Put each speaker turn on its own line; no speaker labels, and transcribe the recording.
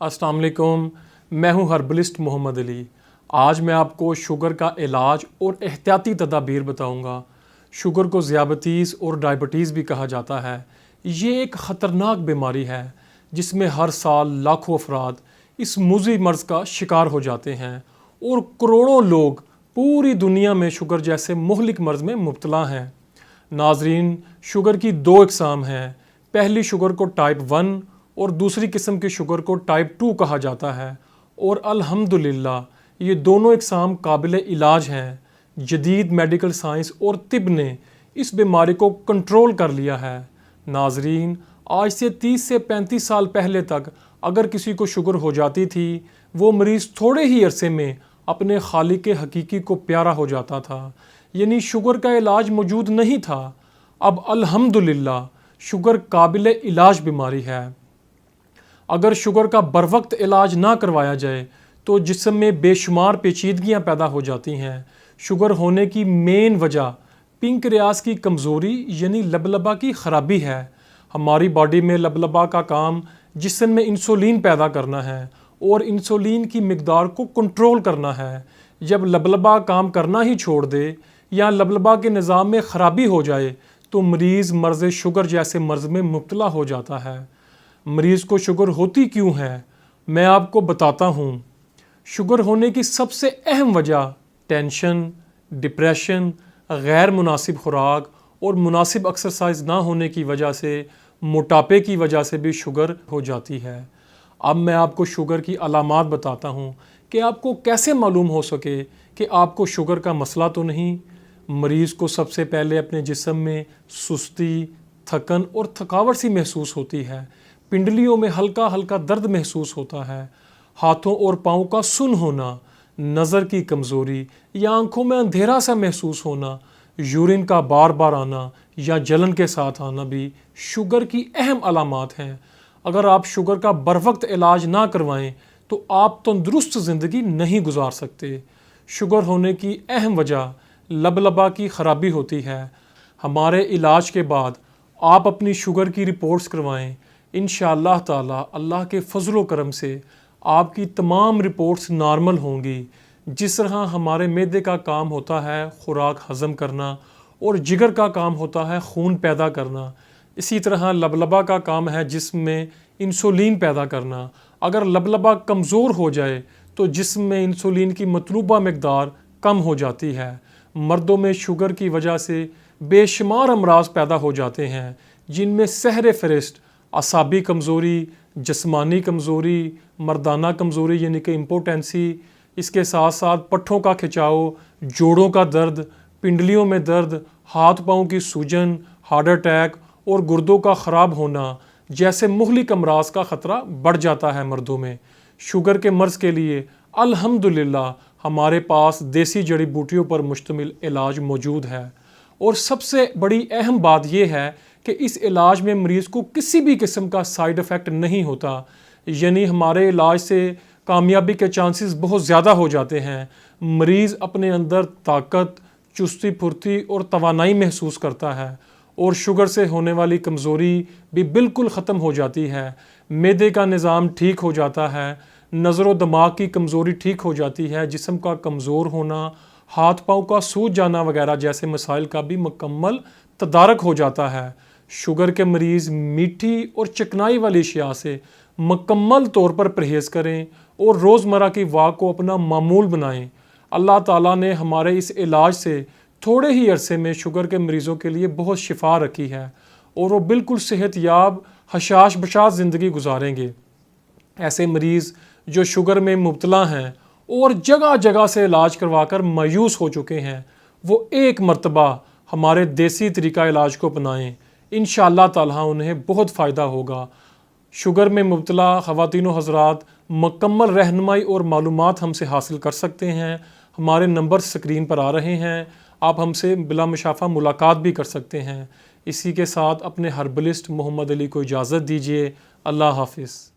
अस्सलाम वालेकुम, मैं हूं हर्बलिस्ट मोहम्मद अली। आज मैं आपको शुगर का इलाज और एहतियाती तदाबीर बताऊंगा। शुगर को ज़ियाबतीस और डायबिटीज़ भी कहा जाता है। ये एक ख़तरनाक बीमारी है जिसमें हर साल लाखों अफराद इस मुज़ी मर्ज़ का शिकार हो जाते हैं और करोड़ों लोग पूरी दुनिया में शुगर जैसे मुहलिक मर्ज़ में मुब्तला हैं। नाज़रीन, शुगर की दो इक़साम हैं। पहली शुगर को टाइप 1 और दूसरी किस्म की शुगर को टाइप 2 कहा जाता है और अल्हम्दुलिल्लाह ये दोनों इक़साम काबिल इलाज हैं। जदीद मेडिकल साइंस और तिब ने इस बीमारी को कंट्रोल कर लिया है। नाज़रीन, आज से 30 से 35 साल पहले तक अगर किसी को शुगर हो जाती थी, वो मरीज़ थोड़े ही अरसे में अपने खालिक हकीकी को प्यारा हो जाता था, यानी शुगर का इलाज मौजूद नहीं था। अब अल्हम्दुलिल्लाह शुगर काबिल इलाज बीमारी है। अगर शुगर का बरवक्त इलाज ना करवाया जाए तो जिस्म में बेशुमार पेचीदगियाँ पैदा हो जाती हैं। शुगर होने की मेन वजह पिंक्रियास की कमज़ोरी यानी लबलबा की ख़राबी है। हमारी बॉडी में लबलबा का काम जिस्म में इंसुलिन पैदा करना है और इंसुलिन की मिकदार को कंट्रोल करना है। जब लबलबा काम करना ही छोड़ दे या लबलबा के निज़ाम में ख़राबी हो जाए तो मरीज़ मर्ज़ शुगर जैसे मर्ज़ में मुब्तला हो जाता है। मरीज़ को शुगर होती क्यों है, मैं आपको बताता हूँ। शुगर होने की सबसे अहम वजह टेंशन, डिप्रेशन, गैर मुनासिब खुराक और मुनासिब एक्सरसाइज ना होने की वजह से, मोटापे की वजह से भी शुगर हो जाती है। अब मैं आपको शुगर की अलामात बताता हूँ कि आपको कैसे मालूम हो सके कि आपको शुगर का मसला तो नहीं। मरीज़ को सबसे पहले अपने जिस्म में सुस्ती, थकन और थकावट सी महसूस होती है। पिंडलियों में हल्का हल्का दर्द महसूस होता है। हाथों और पाँव का सुन होना, नज़र की कमज़ोरी या आंखों में अंधेरा सा महसूस होना, यूरिन का बार बार आना या जलन के साथ आना भी शुगर की अहम अलामात हैं। अगर आप शुगर का बरवक्त इलाज ना करवाएं तो आप तंदुरुस्त ज़िंदगी नहीं गुजार सकते। शुगर होने की अहम वजह लबलबा की ख़राबी होती है। हमारे इलाज के बाद आप अपनी शुगर की रिपोर्ट्स करवाएं। इंशाअल्लाह ताला अल्लाह के फजल व करम से आपकी तमाम रिपोर्ट्स नॉर्मल होंगी। जिस तरह हमारे मैदे का काम होता है खुराक हज़म करना और जिगर का काम होता है खून पैदा करना, इसी तरह लबलबा का काम है जिस्म में इंसुलिन पैदा करना। अगर लबलबा कमज़ोर हो जाए तो जिस्म में इंसुलिन की मतलूबा मकदार कम हो जाती है। मर्दों में शुगर की वजह से बेशुमार अमराज पैदा हो जाते हैं, जिनमें सहर फहरिस्त असाबी कमज़ोरी, जिस्मानी कमज़ोरी, मर्दाना कमज़ोरी यानी कि इम्पोटेंसी, इसके साथ साथ पट्ठों का खिंचाव, जोड़ों का दर्द, पिंडलियों में दर्द, हाथ पाँव की सूजन, हार्ट अटैक और गुर्दों का ख़राब होना जैसे मुहलिक अमराज का ख़तरा बढ़ जाता है मर्दों में। शुगर के मर्ज़ के लिए अल्हम्दुलिल्लाह हमारे पास देसी जड़ी बूटियों पर मुश्तमिल इलाज मौजूद है। और सबसे बड़ी अहम बात यह है कि इस इलाज में मरीज़ को किसी भी किस्म का साइड इफ़ेक्ट नहीं होता, यानी हमारे इलाज से कामयाबी के चांसेस बहुत ज़्यादा हो जाते हैं। मरीज़ अपने अंदर ताकत, चुस्ती फुर्ती और तवानाई महसूस करता है और शुगर से होने वाली कमज़ोरी भी बिल्कुल ख़त्म हो जाती है। मैदे का निज़ाम ठीक हो जाता है, नज़र व दिमाग की कमज़ोरी ठीक हो जाती है, जिस्म का कमज़ोर होना, हाथ पाँव का सूज जाना वगैरह जैसे मसाइल का भी मुकम्मल तदारक हो जाता है। शुगर के मरीज़ मीठी और चिकनाई वाली अशिया से मुकम्मल तौर पर परहेज़ करें और रोज़मर्रा की वाक को अपना मामूल बनाएं। अल्लाह ताला ने हमारे इस इलाज से थोड़े ही अरसे में शुगर के मरीज़ों के लिए बहुत शिफा रखी है और वो बिल्कुल सेहतयाब हशाश बशाश ज़िंदगी गुजारेंगे। ऐसे मरीज़ जो शुगर में मुब्तला हैं और जगह जगह से इलाज करवा कर मायूस हो चुके हैं, वो एक मरतबा हमारे देसी तरीका इलाज को अपनाएं। इंशाअल्लाह ताला उन्हें बहुत फ़ायदा होगा। शुगर में मुब्तला ख़वातीन व हज़रात मुकम्मल रहनुमाई और मालूमात हमसे हासिल कर सकते हैं। हमारे नंबर स्क्रीन पर आ रहे हैं, आप हमसे बिला मुशाफ़ा मुलाकात भी कर सकते हैं। इसी के साथ अपने हर्बलिस्ट मोहम्मद अली को इजाज़त दीजिए। अल्लाह हाफ़िज़।